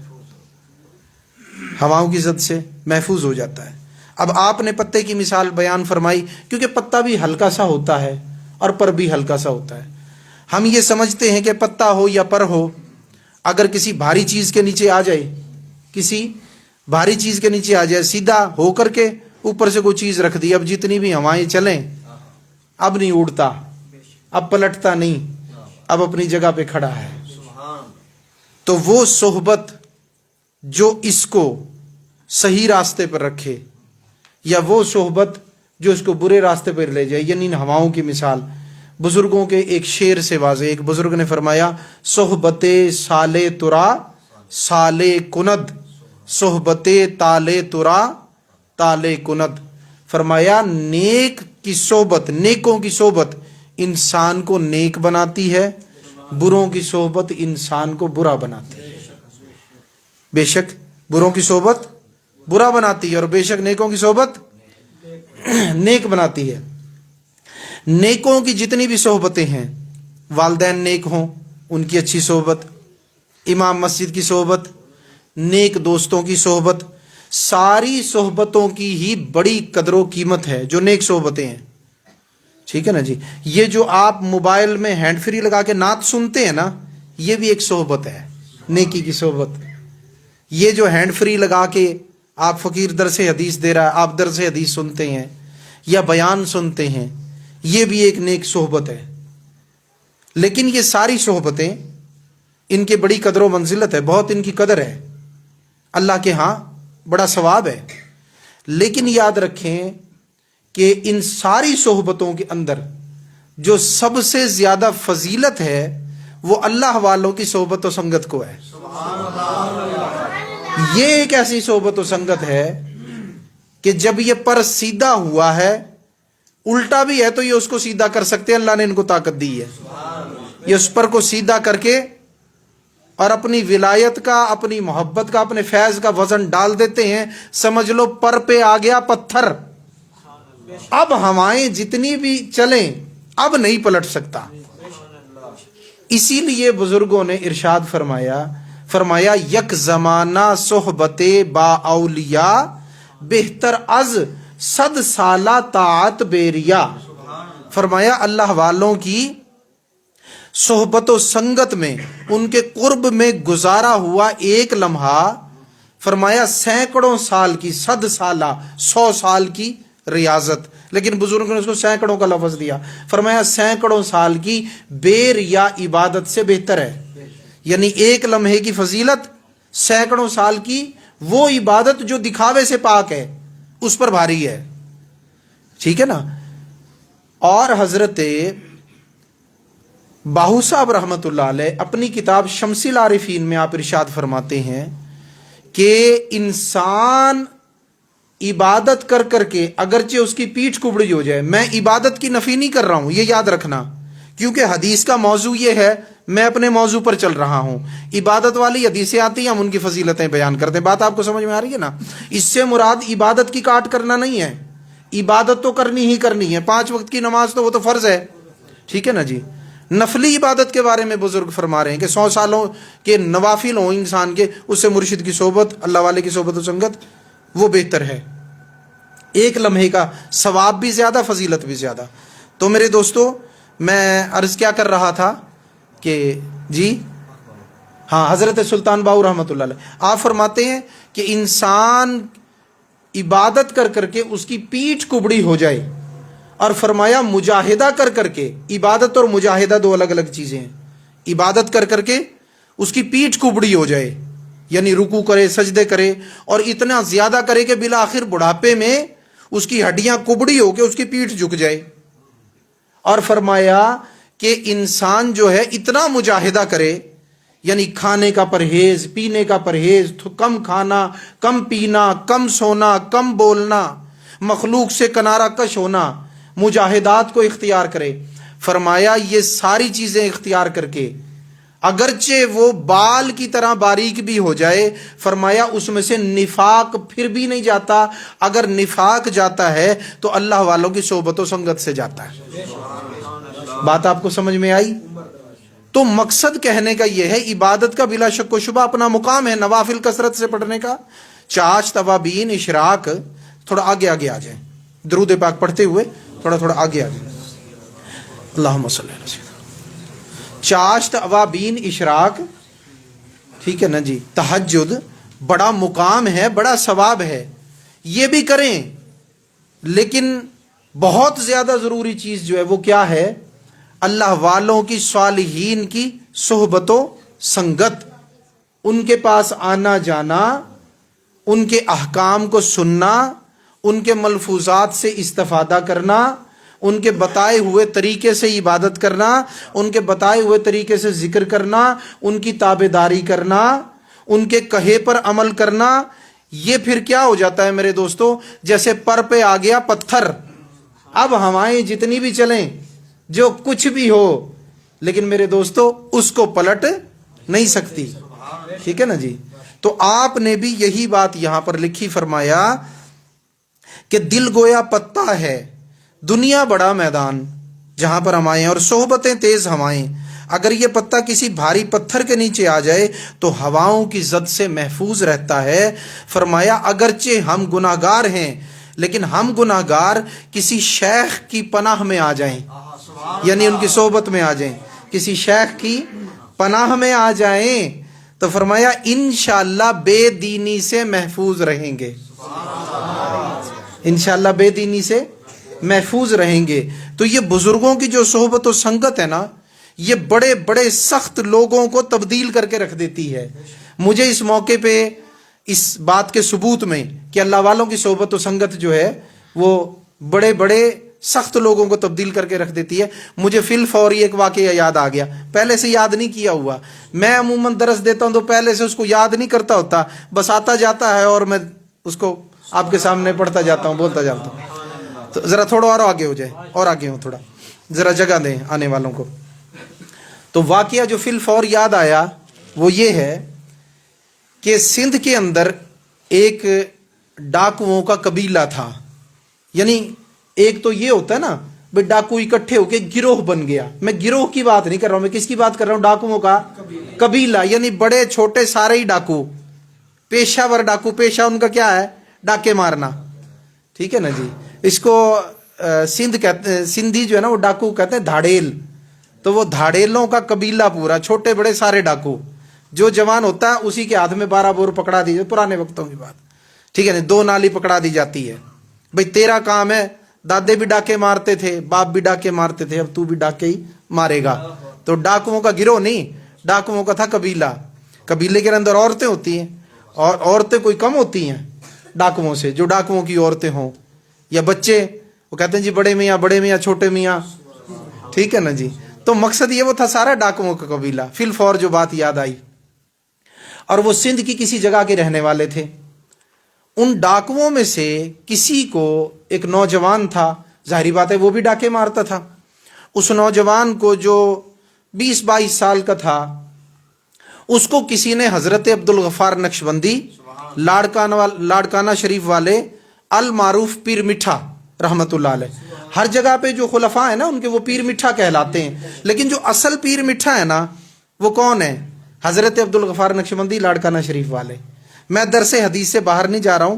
ہواؤں کی زد سے محفوظ ہو جاتا ہے. اب آپ نے پتے کی مثال بیان فرمائی کیونکہ پتا بھی ہلکا سا ہوتا ہے اور پر بھی ہلکا سا ہوتا ہے. ہم یہ سمجھتے ہیں کہ پتا ہو یا پر ہو, اگر کسی بھاری چیز کے نیچے آ جائے, کسی بھاری چیز کے نیچے آ جائے, سیدھا ہو کر کے اوپر سے کوئی چیز رکھ دی, اب جتنی بھی ہوائیں چلیں اب نہیں اڑتا, اب پلٹتا نہیں, اب اپنی جگہ پہ کھڑا ہے. تو وہ صحبت جو اس کو صحیح راستے پر رکھے یا وہ صحبت جو اس کو برے راستے پر لے جائے, یعنی ان ہواؤں کی مثال بزرگوں کے ایک شعر سے واضح. ایک بزرگ نے فرمایا صحبت سالے ترا سالے کند, صحبت تالے ترا تالے کند. فرمایا نیک کی صحبت, نیکوں کی صحبت انسان کو نیک بناتی ہے, بروں کی صحبت انسان کو برا بناتی ہے. بے شک بروں کی صحبت برا بناتی ہے اور بے شک نیکوں کی صحبت نیک بناتی ہے. نیکوں کی جتنی بھی صحبتیں ہیں, والدین نیک ہوں ان کی اچھی صحبت, امام مسجد کی صحبت, نیک دوستوں کی صحبت, ساری صحبتوں کی ہی بڑی قدر و قیمت ہے جو نیک صحبتیں ہیں. ٹھیک ہے نا جی. یہ جو آپ موبائل میں ہینڈ فری لگا کے نعت سنتے ہیں نا, یہ بھی ایک صحبت ہے, نیکی کی صحبت. یہ جو ہینڈ فری لگا کے آپ فقیر درس حدیث دے رہا ہے, آپ درس حدیث سنتے ہیں یا بیان سنتے ہیں, یہ بھی ایک نیک صحبت ہے. لیکن یہ ساری صحبتیں ان کے بڑی قدر و منزلت ہے, بہت ان کی قدر ہے, اللہ کے ہاں بڑا ثواب ہے. لیکن یاد رکھیں کہ ان ساری صحبتوں کے اندر جو سب سے زیادہ فضیلت ہے وہ اللہ والوں کی صحبت و سنگت کو ہے. یہ ایک ایسی صحبت و سنگت ہے کہ جب یہ پر سیدھا ہوا ہے, الٹا بھی ہے تو یہ اس کو سیدھا کر سکتے ہیں, اللہ نے ان کو طاقت دی ہے. یہ اس پر کو سیدھا کر کے اور اپنی ولایت کا, اپنی محبت کا, اپنے فیض کا وزن ڈال دیتے ہیں. سمجھ لو پر پہ آ گیا پتھر, اب ہوائیں جتنی بھی چلیں اب نہیں پلٹ سکتا. اسی لیے بزرگوں نے ارشاد فرمایا یک زمانہ صحبت با اولیاء بہتر از 100 سالہ طاعت بیریا. فرمایا اللہ والوں کی صحبت و سنگت میں, ان کے قرب میں گزارا ہوا ایک لمحہ, فرمایا سینکڑوں سال کی, 100 سالہ 100 سال کی ریاضت. لیکن بزرگوں نے اس کو سینکڑوں کا لفظ دیا, فرمایا سینکڑوں سال کی بے ریا عبادت سے بہتر ہے. یعنی ایک لمحے کی فضیلت سینکڑوں سال کی وہ عبادت جو دکھاوے سے پاک ہے اس پر بھاری ہے. ٹھیک ہے نا. اور حضرت باہو صاحب رحمۃ اللہ علیہ اپنی کتاب شمس العارفین میں آپ ارشاد فرماتے ہیں کہ انسان عبادت کر کر کے اگرچہ اس کی پیٹھ کبڑی ہو جائے, میں عبادت کی نفی نہیں کر رہا ہوں, یہ یاد رکھنا, کیونکہ حدیث کا موضوع یہ ہے, میں اپنے موضوع پر چل رہا ہوں. عبادت والی حدیثیں آتی ہیں, ہم ان کی فضیلتیں بیان کرتے ہیں. بات آپ کو سمجھ میں آ رہی ہے نا. اس سے مراد عبادت کی کاٹ کرنا نہیں ہے, عبادت تو کرنی ہی کرنی ہے. 5 وقت کی نماز تو وہ تو فرض ہے. ٹھیک ہے نا جی. نفلی عبادت کے بارے میں بزرگ فرما رہے ہیں کہ 100 سالوں کے نوافل ہوں انسان کے, اس سے مرشد کی صحبت, اللہ والے کی صحبت و سنگت وہ بہتر ہے. ایک لمحے کا ثواب بھی زیادہ، فضیلت بھی زیادہ۔ تو میرے دوستو، میں عرض کیا کر رہا تھا کہ جی ہاں، حضرت سلطان باؤ رحمۃ اللہ علیہ آپ فرماتے ہیں کہ انسان عبادت کر کر کے اس کی پیٹھ کبڑی ہو جائے، اور فرمایا مجاہدہ کر کر کے، عبادت اور مجاہدہ دو الگ الگ چیزیں ہیں، عبادت کر کر کے اس کی پیٹھ کبڑی ہو جائے، یعنی رکوع کرے، سجدے کرے، اور اتنا زیادہ کرے کہ بالآخر بڑھاپے میں اس کی ہڈیاں کبڑی ہو کے اس کی پیٹھ جھک جائے۔ اور فرمایا کہ انسان جو ہے اتنا مجاہدہ کرے، یعنی کھانے کا پرہیز، پینے کا پرہیز، کم کھانا، کم پینا، کم سونا، کم بولنا، مخلوق سے کنارہ کش ہونا، مجاہدات کو اختیار کرے۔ فرمایا یہ ساری چیزیں اختیار کر کے اگرچہ وہ بال کی طرح باریک بھی ہو جائے، فرمایا اس میں سے نفاق پھر بھی نہیں جاتا۔ اگر نفاق جاتا ہے تو اللہ والوں کی صحبت و سنگت سے جاتا ہے۔ بات آپ کو سمجھ میں آئی؟ تو مقصد کہنے کا یہ ہے، عبادت کا بلا شک و شبہ اپنا مقام ہے، نوافل کثرت سے پڑھنے کا، چاشت، توابین، اشراق۔ تھوڑا آگے آگے آ جائیں، درود پاک پڑھتے ہوئے تھوڑا تھوڑا آگے آ جائیں۔ اللہم صلی اللہ علیہ وسلم۔ چاشت، اوابین، اشراق، ٹھیک ہے نا جی، تہجد بڑا مقام ہے، بڑا ثواب ہے، یہ بھی کریں، لیکن بہت زیادہ ضروری چیز جو ہے وہ کیا ہے؟ اللہ والوں کی، صالحین کی صحبت و سنگت، ان کے پاس آنا جانا، ان کے احکام کو سننا، ان کے ملفوظات سے استفادہ کرنا، ان کے بتائے ہوئے طریقے سے عبادت کرنا، ان کے بتائے ہوئے طریقے سے ذکر کرنا، ان کی تابعداری کرنا، ان کے کہے پر عمل کرنا۔ یہ پھر کیا ہو جاتا ہے میرے دوستو؟ جیسے پر پہ آ گیا پتھر، اب ہوائیں جتنی بھی چلیں، جو کچھ بھی ہو، لیکن میرے دوستو اس کو پلٹ نہیں سکتی، ٹھیک ہے نا جی۔ تو آپ نے بھی یہی بات یہاں پر لکھی، فرمایا کہ دل گویا پتہ ہے، دنیا بڑا میدان جہاں پر ہم آئے ہیں، اور صحبتیں تیز ہوائیں، اگر یہ پتہ کسی بھاری پتھر کے نیچے آ جائے تو ہواؤں کی زد سے محفوظ رہتا ہے۔ فرمایا اگرچہ ہم گناہگار ہیں، لیکن ہم گناہگار کسی شیخ کی پناہ میں آ جائیں، یعنی ان کی صحبت میں آ جائیں، کسی شیخ کی پناہ میں آ جائیں، تو فرمایا انشاءاللہ بے دینی سے محفوظ رہیں گے، انشاءاللہ بے دینی سے محفوظ رہیں گے۔ تو یہ بزرگوں کی جو صحبت و سنگت ہے نا، یہ بڑے بڑے سخت لوگوں کو تبدیل کر کے رکھ دیتی ہے۔ مجھے اس موقع پہ اس بات کے ثبوت میں کہ اللہ والوں کی صحبت و سنگت جو ہے وہ بڑے بڑے سخت لوگوں کو تبدیل کر کے رکھ دیتی ہے، مجھے فی الفوری ایک واقعہ یاد آ گیا، پہلے سے یاد نہیں کیا ہوا۔ میں عموماً درس دیتا ہوں تو پہلے سے اس کو یاد نہیں کرتا ہوتا، بس آتا جاتا ہے اور میں اس کو آپ کے سامنے پڑھتا جاتا ہوں، بولتا جاتا ہوں۔ تو ذرا تھوڑا اور آگے ہو جائے، اور آگے ہوں، تھوڑا ذرا جگہ دیں آنے والوں کو۔ تو واقعہ جو فی الفور یاد آیا وہ یہ ہے کہ سندھ کے اندر ایک ڈاکوؤں کا قبیلہ تھا، یعنی ایک تو یہ ہوتا ہے نا بھائی ڈاکو اکٹھے ہو کے گروہ بن گیا، میں گروہ کی بات نہیں کر رہا ہوں، میں کس کی بات کر رہا ہوں؟ ڈاکوؤں کا قبیلہ، یعنی بڑے چھوٹے سارے ہی ڈاکو، پیشہ ور ڈاکو، پیشہ ان کا کیا ہے؟ ڈاکے مارنا، ٹھیک ہے نا جی۔ اس کو سندھ کہتے ہیں، سندھی جو ہے نا وہ ڈاکو کہتے ہیں دھاڑیل، تو وہ دھاڑیلوں کا قبیلہ پورا، چھوٹے بڑے سارے ڈاکو، جو جوان ہوتا ہے اسی کے ہاتھ میں 12 بور پکڑا دی جاتی، پرانے وقتوں کی بات، ٹھیک ہے نا، 2 نالی پکڑا دی جاتی ہے، بھائی تیرا کام ہے، دادے بھی ڈاکے مارتے تھے، باپ بھی ڈاکے مارتے تھے، اب تو بھی ڈاکے ہی مارے گا۔ تو ڈاکوؤں کا گروہ نہیں، ڈاکوؤں کا تھا قبیلہ، قبیلے کے اندر عورتیں ہوتی ہیں، اور عورتیں کوئی کم ہوتی ہیں ڈاکوؤں سے، جو ڈاکوؤں کی عورتیں ہوں، یا بچے، وہ کہتے ہیں جی بڑے میاں چھوٹے میاں، ٹھیک ہے نا جی۔ تو مقصد یہ وہ تھا سارا ڈاکوؤں کا قبیلہ، فی الفور جو بات یاد آئی، اور وہ سندھ کی کسی جگہ کے رہنے والے تھے۔ ان ڈاکوؤں میں سے کسی کو ایک نوجوان تھا، ظاہری بات ہے وہ بھی ڈاکے مارتا تھا، اس نوجوان کو جو 20-22 سال کا تھا، اس کو کسی نے حضرت عبدالغفار نقشبندی لاڑکانہ شریف والے المعروف پیر میٹھا رحمت اللہ علیہ، ہر جگہ پہ جو خلفاء ہیں نا ان کے وہ پیر میٹھا کہلاتے ہیں، لیکن جو اصل پیر میٹھا ہے نا وہ کون ہے؟ حضرت عبدالغفار نقشبندی لاڑکانہ شریف والے۔ میں درس حدیث سے باہر نہیں جا رہا ہوں،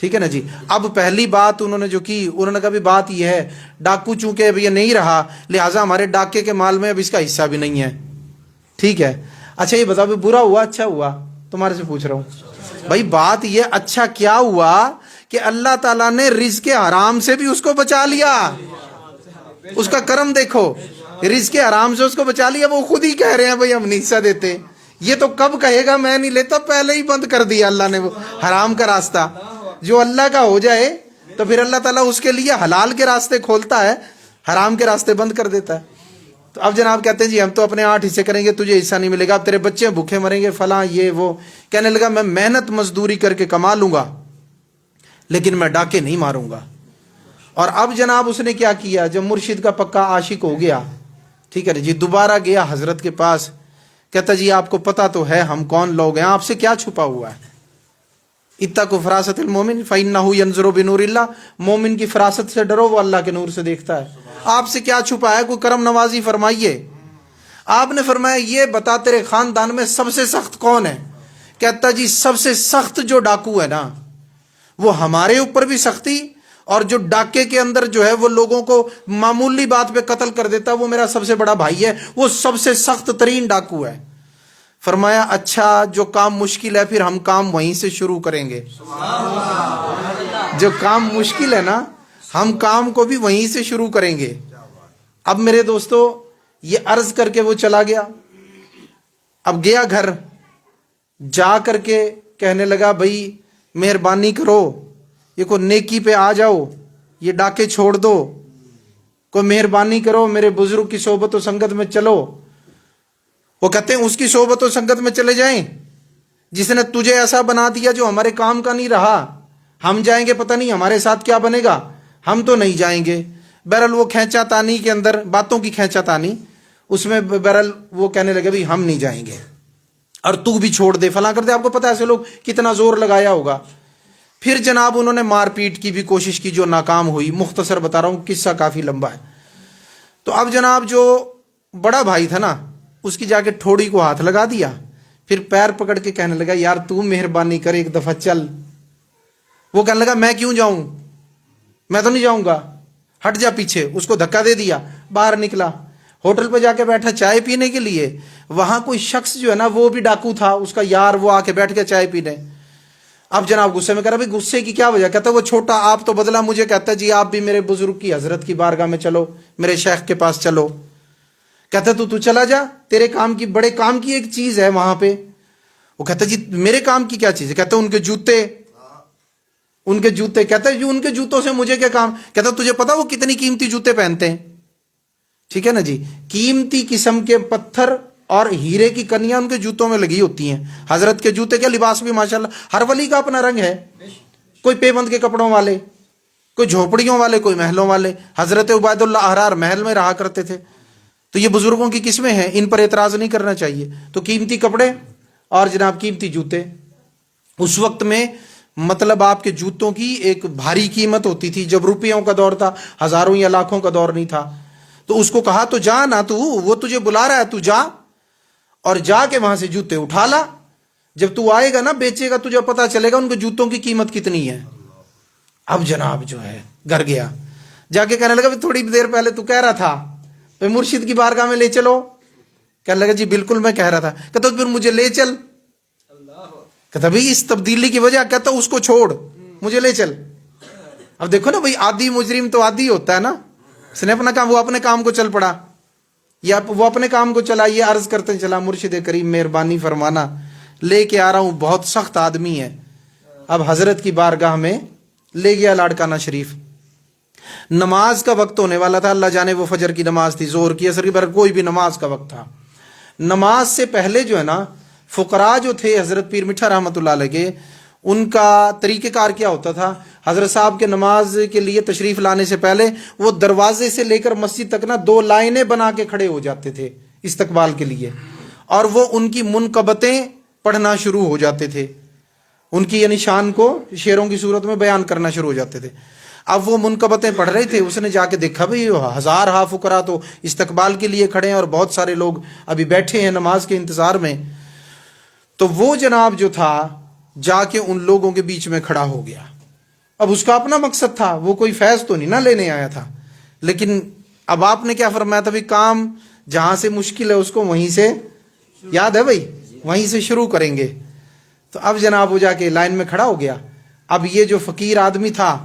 ٹھیک ہے نا جی. اب پہلی بات انہوں نے جو کی, انہوں نے کہا بھی بات یہ ہے, ڈاکو چونکہ اب یہ نہیں رہا, لہٰذا ہمارے ڈاکے کے مال میں اب اس کا حصہ بھی نہیں ہے. ٹھیک ہے, اچھا یہ بتاؤ برا ہوا اچھا ہوا؟ تمہارے سے پوچھ رہا ہوں بھائی. بات یہ اچھا کیا ہوا کہ اللہ تعالیٰ نے رزق حرام سے بھی اس کو بچا لیا. اس کا کرم دیکھو, رزق حرام سے اس کو بچا لیا. وہ خود ہی کہہ رہے ہیں بھائی ہم نہیں حصہ دیتے. یہ تو کب کہے گا میں نہیں لیتا, پہلے ہی بند کر دیا اللہ نے وہ حرام کا راستہ. جو اللہ کا ہو جائے تو پھر اللہ تعالیٰ اس کے لیے حلال کے راستے کھولتا ہے, حرام کے راستے بند کر دیتا ہے. تو اب جناب کہتے ہیں جی ہم تو اپنے 8 حصے کریں گے, تجھے حصہ نہیں ملے گا, اب تیرے بچے بھوکے مریں گے, فلاں یہ وہ. کہنے لگا میں محنت مزدوری کر کے کما لوں گا لیکن میں ڈاکے نہیں ماروں گا. اور اب جناب اس نے کیا کیا, جب مرشد کا پکا عاشق ہو گیا, ٹھیک ہے جی, دوبارہ گیا حضرت کے پاس. کہتا جی آپ کو پتا تو ہے ہم کون لوگ ہیں, آپ سے کیا چھپا ہوا ہے؟ اتقوا فراست المومن فإنہ ینظر بنور اللہ. مومن کی فراست سے ڈرو, وہ اللہ کے نور سے دیکھتا ہے. آپ سے کیا چھپا ہے, کوئی کرم نوازی فرمائیے. آپ نے فرمایا یہ بتا تیرے خاندان میں سب سے سخت کون ہے؟ کہتا جی سب سے سخت جو ڈاکو ہے نا, وہ ہمارے اوپر بھی سختی, اور جو ڈاکے کے اندر جو ہے وہ لوگوں کو معمولی بات پہ قتل کر دیتا, وہ میرا سب سے بڑا بھائی ہے, وہ سب سے سخت ترین ڈاکو ہے. فرمایا اچھا جو کام مشکل ہے پھر ہم کام وہیں سے شروع کریں گے. جو کام مشکل ہے نا ہم کام کو بھی وہیں سے شروع کریں گے. اب میرے دوستو یہ عرض کر کے وہ چلا گیا. اب گیا گھر, جا کر کے کہنے لگا بھائی مہربانی کرو, یہ کوئی نیکی پہ آ جاؤ, یہ ڈاکے چھوڑ دو, کوئی مہربانی کرو میرے بزرگ کی صحبت و سنگت میں چلو. وہ کہتے ہیں اس کی صحبت و سنگت میں چلے جائیں جس نے تجھے ایسا بنا دیا جو ہمارے کام کا نہیں رہا. ہم جائیں گے پتہ نہیں ہمارے ساتھ کیا بنے گا, ہم تو نہیں جائیں گے. بہرحال وہ کھینچا تانی کے اندر, باتوں کی کھینچا تانی, اس میں بہرحال وہ کہنے لگے بھائی ہم نہیں جائیں گے اور تو بھی چھوڑ دے, فلاں کر دے. آپ کو پتہ ہے ایسے لوگ کتنا زور لگایا ہوگا. پھر جناب انہوں نے مار پیٹ کی بھی کوشش کی جو ناکام ہوئی. مختصر بتا رہا ہوں, قصہ کافی لمبا ہے. تو اب جناب جو بڑا بھائی تھا نا, اس کی جا کے ٹھوڑی کو ہاتھ لگا دیا, پھر پیر پکڑ کے کہنے لگا یار تو مہربانی کر ایک دفعہ چل. وہ کہنے لگا میں کیوں جاؤں, میں تو نہیں جاؤں گا, ہٹ جا پیچھے. اس کو دھکا دے دیا, باہر نکلا, ہوٹل پہ جا کے بیٹھا چائے پینے کے لیے. وہاں کوئی شخص جو ہے نا وہ بھی ڈاکو تھا, اس کا یار, وہ آ کے بیٹھ کے چائے پینے. اب جناب غصے میں کہہ رہا بھائی غصے کی کیا وجہ؟ کہتا وہ چھوٹا آپ تو بدلا مجھے, کہتا جی آپ بھی میرے بزرگ کی حضرت کی بارگاہ میں چلو, میرے شیخ کے پاس چلو. کہتا تو چلا جا, تیرے کام کی, بڑے کام کی ایک چیز ہے وہاں پہ. وہ کہتا جی میرے کام کی کیا چیز ہے؟ کہتا ان کے جوتے, ان کے جوتے. کہتا ہے جی ان کے جوتوں سے مجھے کیا کام؟ کہتا تجھے پتا وہ کتنی قیمتی جوتے پہنتے ہیں؟ ٹھیک ہے نا جی, قیمتی قسم کے پتھر اور ہیرے کی کنیاں ان کے جوتوں میں لگی ہوتی ہیں. حضرت کے جوتے کیا, لباس بھی ماشاءاللہ, ہر ولی کا اپنا رنگ ہے. کوئی پیبند کے کپڑوں والے, کوئی جھوپڑیوں والے, کوئی محلوں والے. حضرت عبید اللہ احرار محل میں رہا کرتے تھے. تو یہ بزرگوں کی قسمیں ہیں, ان پر اعتراض نہیں کرنا چاہیے. تو قیمتی کپڑے اور جناب قیمتی جوتے. اس وقت میں مطلب آپ کے جوتوں کی ایک بھاری قیمت ہوتی تھی, جب روپیوں کا دور تھا, ہزاروں یا لاکھوں کا دور نہیں تھا. تو اس کو کہا تو جا نا, تو وہ تجھے بلا رہا ہے, تو جا اور جا کے وہاں سے جوتے اٹھا لا. جب تو آئے گا نا بیچے گا, تجھے پتا چلے گا ان کے جوتوں کی قیمت کتنی ہے. اب جناب جو ہے گھر گیا, جا کے کہنے لگا تھوڑی دیر پہلے تو کہہ رہا تھا مرشد کی بارگاہ میں لے چلو. کہنے لگا جی بالکل میں کہہ رہا تھا. کہتا پھر مجھے لے چل. کہتا بھائی اس تبدیلی کی وجہ, کہتا اس کو چھوڑ, مجھے لے چل. اب دیکھو نا بھائی, عادی مجرم تو عادی ہوتا ہے نا, اس نے اپنا کام, وہ اپنے کام کو چل پڑا, یا وہ اپنے کام کو چلا. یہ عرض کرتے چلا مرشد کریم مہربانی فرمانا, لے کے آ رہا ہوں, بہت سخت آدمی ہے. اب حضرت کی بارگاہ میں لے گیا لاڑکانہ شریف. نماز کا وقت ہونے والا تھا, اللہ جانے وہ فجر کی نماز تھی, زور کی, عصر کی, بر کوئی بھی نماز کا وقت تھا. نماز سے پہلے جو ہے نا فقراء جو تھے حضرت پیر میٹھا رحمۃ اللہ علیہ کے, ان کا طریقہ کار کیا ہوتا تھا, حضرت صاحب کے نماز کے لیے تشریف لانے سے پہلے وہ دروازے سے لے کر مسجد تک نا 2 لائنیں بنا کے کھڑے ہو جاتے تھے استقبال کے لیے, اور وہ ان کی منقبتیں پڑھنا شروع ہو جاتے تھے. ان کی یعنی شان کو شعروں کی صورت میں بیان کرنا شروع ہو جاتے تھے. اب وہ منقبتیں پڑھ رہے تھے, اس نے جا کے دیکھا بھئی ہزار فقراء تو استقبال کے لیے کھڑے ہیں اور بہت سارے لوگ ابھی بیٹھے ہیں نماز کے انتظار میں. تو وہ جناب جو تھا جا کے ان لوگوں کے بیچ میں کھڑا ہو گیا. اب اس کا اپنا مقصد تھا، وہ کوئی فیض تو نہیں نہ لینے آیا تھا، لیکن اب آپ نے کیا فرمایا تھا؟ بھی کام جہاں سے مشکل ہے اس کو وہیں سے، یاد ہے بھائی، وہیں سے شروع کریں گے۔ تو اب جناب وہ جا کے لائن میں کھڑا ہو گیا۔ اب یہ جو فقیر آدمی تھا،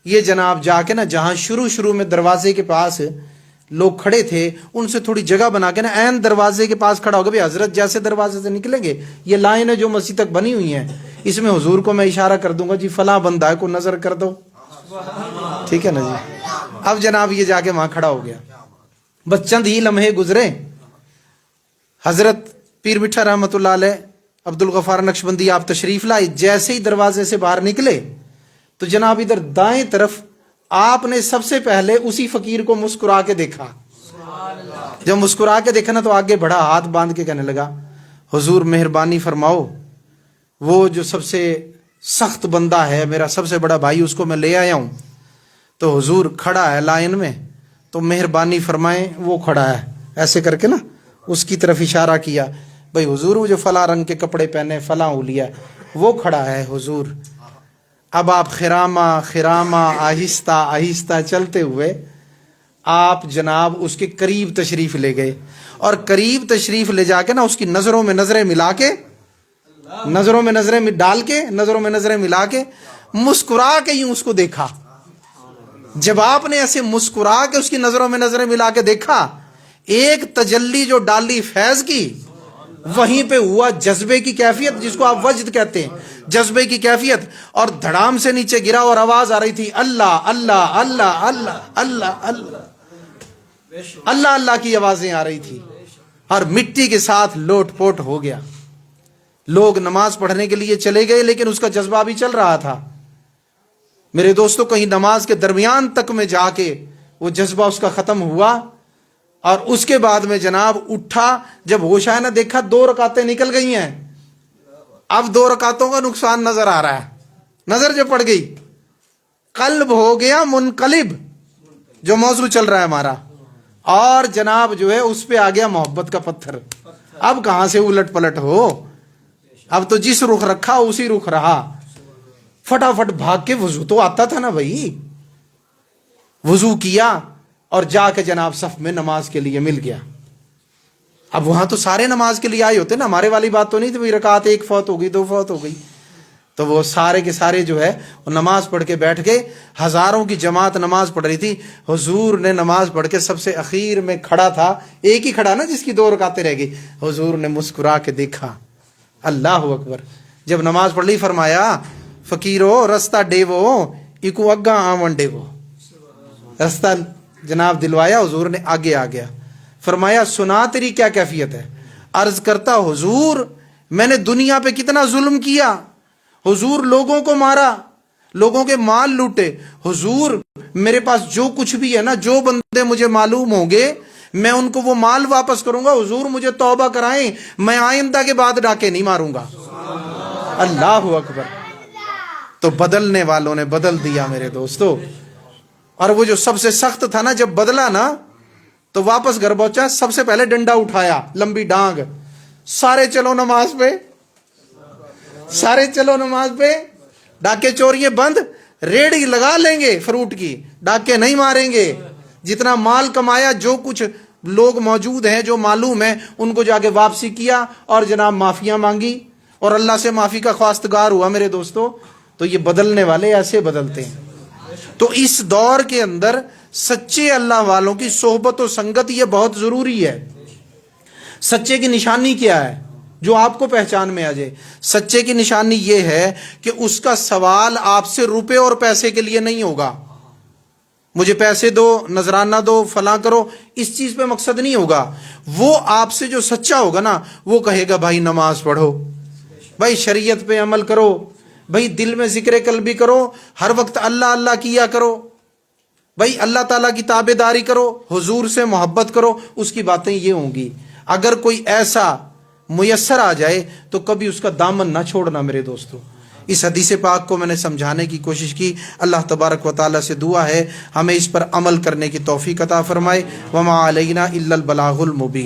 یہ جناب جا کے نا جہاں شروع میں دروازے کے پاس لوگ کھڑے تھے، ان سے تھوڑی جگہ بنا کے نا عین دروازے کے پاس کھڑا ہو گیا۔ حضرت جیسے دروازے سے نکلیں گے، یہ لائن ہے جو مسجد تک بنی ہوئی ہیں، اس میں حضور کو میں اشارہ کر دوں گا، جی فلاں بندہ ہے کو نظر کر دو، ٹھیک ہے نا جی۔ اب جناب یہ جا کے وہاں کھڑا ہو گیا۔ بس چند ہی لمحے گزرے، حضرت پیر مٹھا رحمۃ اللہ علیہ عبد الغفار نقشبندی آپ تشریف لائے۔ جیسے ہی دروازے سے باہر نکلے تو جناب ادھر دائیں طرف آپ نے سب سے پہلے اسی فقیر کو مسکرا کے دیکھا۔ جب مسکرا کے دیکھا نا تو آگے بڑھا، ہاتھ باندھ کے کہنے لگا، حضور مہربانی فرماؤ، وہ جو سب سے سخت بندہ ہے، میرا سب سے بڑا بھائی، اس کو میں لے آیا ہوں۔ تو حضور کھڑا ہے لائن میں، تو مہربانی فرمائیں، وہ کھڑا ہے، ایسے کر کے نا اس کی طرف اشارہ کیا، بھائی حضور وہ جو فلاں رنگ کے کپڑے پہنے، فلاں اولیا، وہ کھڑا ہے حضور۔ اب آپ خرامہ آہستہ آہستہ چلتے ہوئے آپ جناب اس کے قریب تشریف لے گئے، اور قریب تشریف لے جا کے نا اس کی نظروں میں نظریں ملا کے، نظروں میں نظریں ڈال کے، نظروں میں نظریں ملا کے مسکرا کے یوں اس کو دیکھا۔ جب آپ نے ایسے مسکرا کے اس کی نظروں میں نظریں ملا کے دیکھا، ایک تجلی جو ڈالی فیض کی، وہیں پہ ہوا جذبے کی کیفیت، جس کو آپ وجد کہتے ہیں، جذبے کی کیفیت، اور دھڑام سے نیچے گرا اور آواز آ رہی تھی، اللہ اللہ اللہ اللہ اللہ اللہ اللہ اللہ کی آوازیں آ رہی تھی، اور مٹی کے ساتھ لوٹ پوٹ ہو گیا۔ لوگ نماز پڑھنے کے لیے چلے گئے، لیکن اس کا جذبہ بھی چل رہا تھا۔ میرے دوستوں، کہیں نماز کے درمیان تک میں جا کے وہ جذبہ اس کا ختم ہوا، اور اس کے بعد میں جناب اٹھا، جب ہوش آیا نا دیکھا 2 رکعتیں نکل گئی ہیں۔ اب 2 رکعتوں کا نقصان نظر آ رہا ہے، نظر جو پڑ گئی، قلب ہو گیا منقلب، جو موضوع چل رہا ہے ہمارا، اور جناب جو ہے اس پہ آ گیا محبت کا پتھر۔ اب کہاں سے الٹ پلٹ ہو، اب تو جس رخ رکھا اسی رخ رہا۔ فٹافٹ بھاگ کے، وضو تو آتا تھا نا بھائی، وضو کیا اور جا کے جناب صف میں نماز کے لیے مل گیا۔ اب وہاں تو سارے نماز کے لیے آئے ہوتے نا، ہمارے والی بات تو نہیں تھی رکعت 1 فوت ہو گئی 2 فوت ہو گئی، تو وہ سارے کے سارے جو ہے وہ نماز پڑھ کے بیٹھ گئے۔ ہزاروں کی جماعت نماز پڑھ رہی تھی، حضور نے نماز پڑھ کے سب سے اخیر میں کھڑا تھا، ایک ہی کھڑا نا جس کی 2 رکعتیں رہ گئی، حضور نے مسکرا کے دیکھا، اللہ اکبر۔ جب نماز پڑھ لی فرمایا، فقیرو رستہ ڈیوو اکو اگا آون ڈیوو، رستہ جناب دلوایا، حضور نے آگے آ گیا۔ فرمایا سنا تیری کیا کیفیت ہے؟ عرض کرتا حضور میں نے دنیا پہ کتنا ظلم کیا، حضور لوگوں کو مارا، لوگوں کے مال لوٹے، حضور میرے پاس جو کچھ بھی ہے نا، جو بندے مجھے معلوم ہوں گے میں ان کو وہ مال واپس کروں گا، حضور مجھے توبہ کرائیں، میں آئندہ کے بعد ڈاکے نہیں ماروں گا۔ اللہ اکبر۔ تو بدلنے والوں نے بدل دیا میرے دوستو، اور وہ جو سب سے سخت تھا نا، جب بدلا نا تو واپس گھر پہنچا، سب سے پہلے ڈنڈا اٹھایا، لمبی ڈانگ، سارے چلو نماز پہ، سارے چلو نماز پہ، ڈاکے چوریے بند، ریڑھی لگا لیں گے فروٹ کی، ڈاکے نہیں ماریں گے۔ جتنا مال کمایا، جو کچھ لوگ موجود ہیں جو معلوم ہے، ان کو جا کے واپسی کیا، اور جناب معافیاں مانگی، اور اللہ سے معافی کا خواستگار ہوا میرے دوستو۔ تو یہ بدلنے والے ایسے بدلتے ہیں۔ تو اس دور کے اندر سچے اللہ والوں کی صحبت و سنگت یہ بہت ضروری ہے۔ سچے کی نشانی کیا ہے جو آپ کو پہچان میں آ جائے؟ سچے کی نشانی یہ ہے کہ اس کا سوال آپ سے روپے اور پیسے کے لیے نہیں ہوگا، مجھے پیسے دو، نذرانہ دو، فلاں کرو، اس چیز پہ مقصد نہیں ہوگا۔ وہ آپ سے جو سچا ہوگا نا، وہ کہے گا بھائی نماز پڑھو، بھائی شریعت پہ عمل کرو، بھائی دل میں ذکر قلبی کرو، ہر وقت اللہ اللہ کیا کرو، بھائی اللہ تعالیٰ کی تابع داری کرو، حضور سے محبت کرو، اس کی باتیں یہ ہوں گی۔ اگر کوئی ایسا میسر آ جائے تو کبھی اس کا دامن نہ چھوڑنا میرے دوستو۔ اس حدیث پاک کو میں نے سمجھانے کی کوشش کی، اللہ تبارک و تعالیٰ سے دعا ہے ہمیں اس پر عمل کرنے کی توفیق عطا فرمائے۔ وما علینا الا البلاغ المبین۔